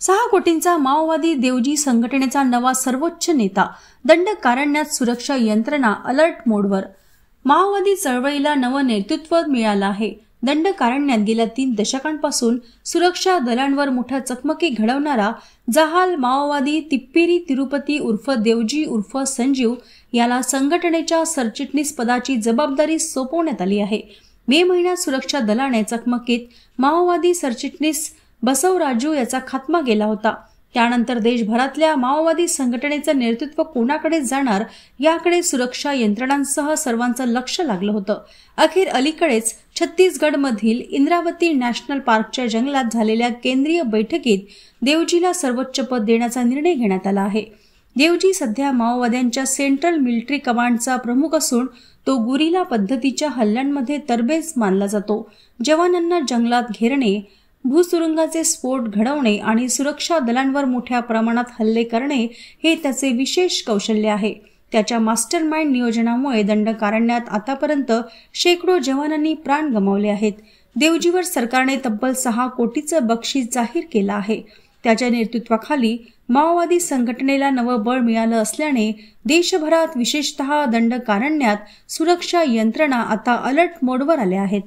6 कोटींचा माओवादी देवजी संघटनेचा नवा सर्वोच्च नेता दंडकारण्यात सुरक्षा यंत्रणा अलर्ट मोडवर। माओवादी चळवळीला नवं नेतृत्व मिळालं आहे। दंडकारण्यात गेल्या 3 दशकांपासून सुरक्षा दलांवर मोठ्या चकमकी घडवणारा जहाल माओवादी तिप्पिरी तिरुपती उर्फ देवजी उर्फ संजीव याला संघटनेच्या सरचिटणीस पदाची जबाबदारी सोपवण्यात आली आहे। मे महिन्यात सुरक्षा दलाने चकमकीत माओवादी सरचिटणीस बसवराजू याचा खात्मा केला होता। त्यानंतर देशभरातल्या माओवादी संघटनेचं नेतृत्व कोणाकडे जाणार याकडे सुरक्षा यंत्रणांसह सर्वांचं लक्ष लागलं होतं। अखेर अलीकडेच छत्तीसगडमधील इंद्रावती नॅशनल पार्कच्या जंगलात झालेल्या केंद्रीय बैठकीत देवजीला सर्वोच्च पद देण्याचा निर्णय घेण्यात आला आहे। देवजी सध्या माओवाद्यांच्या सेंट्रल मिलिटरी कमांडचा प्रमुख असून तो गुरिला पद्धतीच्या हल्ल्यांमध्ये तरबेज मानला जातो। जवानांना जंगलात घेरणे, भूसुरुंगाचे स्फोट घडवणे आणि सुरक्षा दलांवर मोठ्या प्रमाणात हल्ले करणे हे त्याचे विशेष कौशल्य आहे। त्याच्या मास्टरमाइंड नियोजनामुळे दंडकारण्यात आतापर्यंत शेकडो जवानांनी प्राण गमावले आहेत। देवजीवर सरकारने तब्बल 6 कोटीचं बक्षीस जाहीर केलं आहे। त्याच्या नेतृत्वाखाली माओवादी संघटनेला नवं बळ मिळालं असल्याने देशभरात विशेषतः दंडकारण्यात सुरक्षा यंत्रणा आता अलर्ट मोडवर आल्या आहेत।